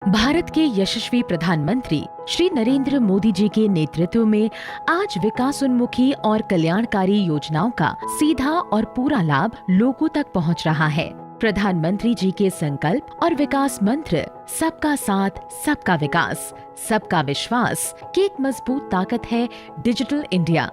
भारत के यशस्वी प्रधानमंत्री श्री नरेंद्र मोदी जी के नेतृत्व में आज विकासोन्मुखी और कल्याणकारी योजनाओं का सीधा और पूरा लाभ लोगों तक पहुंच रहा है। प्रधानमंत्री जी के संकल्प और विकास मंत्र सबका साथ, सबका विकास, सबका विश्वास की एक मजबूत ताकत है डिजिटल इंडिया।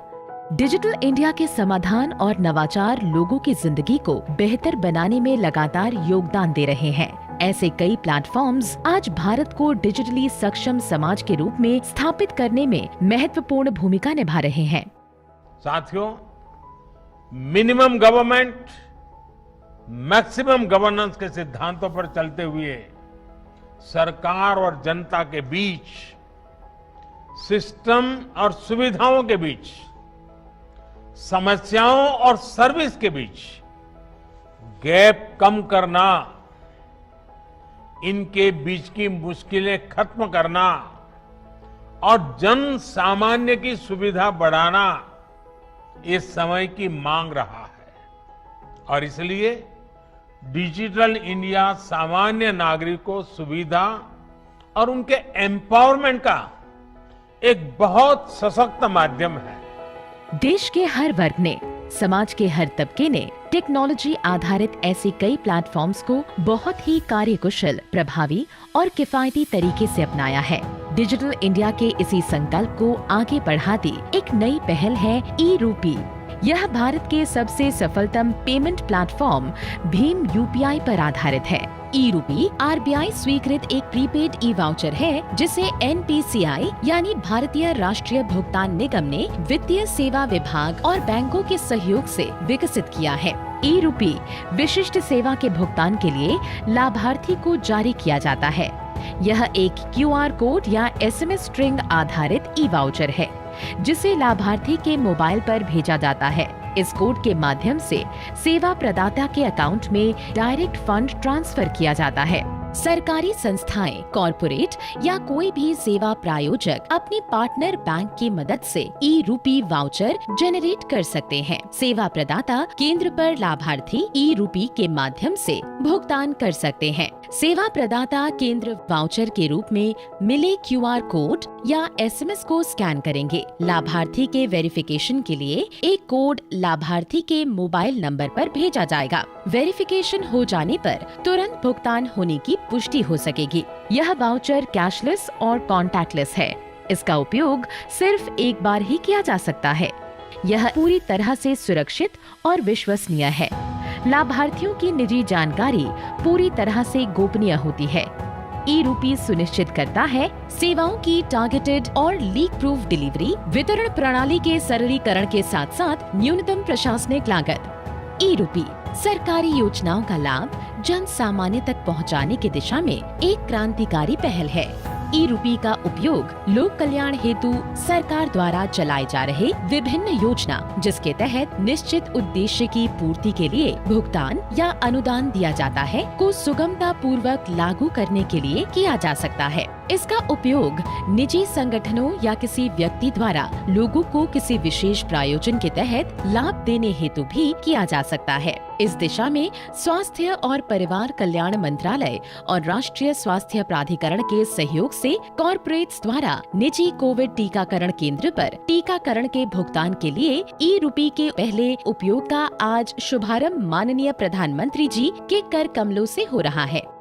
डिजिटल इंडिया के समाधान और नवाचार लोगों की जिंदगी को बेहतर बनाने में लगातार योगदान दे रहे हैं। ऐसे कई प्लेटफॉर्म्स आज भारत को डिजिटली सक्षम समाज के रूप में स्थापित करने में महत्वपूर्ण भूमिका निभा रहे हैं। साथियों, मिनिमम गवर्नमेंट मैक्सिमम गवर्नेंस के सिद्धांतों पर चलते हुए सरकार और जनता के बीच, सिस्टम और सुविधाओं के बीच, समस्याओं और सर्विस के बीच गैप कम करना, इनके बीच की मुश्किलें खत्म करना और जन सामान्य की सुविधा बढ़ाना इस समय की मांग रहा है। और इसलिए डिजिटल इंडिया सामान्य नागरिक को सुविधा और उनके एम्पावरमेंट का एक बहुत सशक्त माध्यम है। देश के हर वर्ग ने, समाज के हर तबके ने टेक्नोलॉजी आधारित ऐसे कई प्लेटफॉर्म्स को बहुत ही कार्यकुशल, प्रभावी और किफायती तरीके से अपनाया है। डिजिटल इंडिया के इसी संकल्प को आगे बढ़ाती एक नई पहल है ई-रूपी। यह भारत के सबसे सफलतम पेमेंट प्लेटफॉर्म भीम यूपीआई पर आधारित है। ई-रूपी आरबीआई स्वीकृत एक प्रीपेड ई वाउचर है, जिसे एनपीसीआई यानी भारतीय राष्ट्रीय भुगतान निगम ने वित्तीय सेवा विभाग और बैंकों के सहयोग से विकसित किया है। ई-रूपी विशिष्ट सेवा के भुगतान के लिए लाभार्थी को जारी किया जाता है। यह एक क्यूआर कोड या एसएमएस स्ट्रिंग आधारित ई वाउचर है, जिसे लाभार्थी के मोबाइल पर भेजा जाता है। इस कोड के माध्यम से सेवा प्रदाता के अकाउंट में डायरेक्ट फंड ट्रांसफर किया जाता है। सरकारी संस्थाएं, कॉरपोरेट या कोई भी सेवा प्रायोजक अपनी पार्टनर बैंक की मदद से ई-रूपी वाउचर जनरेट कर सकते हैं। सेवा प्रदाता केंद्र पर लाभार्थी ई-रूपी के माध्यम से भुगतान कर सकते हैं। सेवा प्रदाता केंद्र वाउचर के रूप में मिले क्यूआर कोड या एसएमएस को स्कैन करेंगे। लाभार्थी के वेरिफिकेशन के लिए एक कोड लाभार्थी के मोबाइल नंबर पर भेजा जाएगा। वेरिफिकेशन हो जाने पर तुरंत भुगतान होने की पुष्टि हो सकेगी। यह वाउचर कैशलेस और कॉन्टैक्टलेस है। इसका उपयोग सिर्फ एक बार ही किया जा सकता है। यह पूरी तरह से सुरक्षित और विश्वसनीय है। लाभार्थियों की निजी जानकारी पूरी तरह से गोपनीय होती है। ई-रूपी सुनिश्चित करता है सेवाओं की टारगेटेड और लीक प्रूफ डिलीवरी, वितरण प्रणाली के सरलीकरण के साथ साथ न्यूनतम प्रशासनिक लागत। ई-रूपी सरकारी योजनाओं का लाभ जन सामान्य तक पहुंचाने की दिशा में एक क्रांतिकारी पहल है। ई-रूपी का उपयोग लोक कल्याण हेतु सरकार द्वारा चलाए जा रहे विभिन्न योजना, जिसके तहत निश्चित उद्देश्य की पूर्ति के लिए भुगतान या अनुदान दिया जाता है, को सुगमता पूर्वक लागू करने के लिए किया जा सकता है। इसका उपयोग निजी संगठनों या किसी व्यक्ति द्वारा लोगों को किसी विशेष प्रायोजन के तहत लाभ देने हेतु भी किया जा सकता है। इस दिशा में स्वास्थ्य और परिवार कल्याण मंत्रालय और राष्ट्रीय स्वास्थ्य प्राधिकरण के सहयोग से कॉर्पोरेट्स द्वारा निजी कोविड टीकाकरण केंद्र पर टीकाकरण के भुगतान के लिए ई-रूपी के पहले उपयोग का आज शुभारंभ माननीय प्रधानमंत्री जी के कर कमलों से हो रहा है।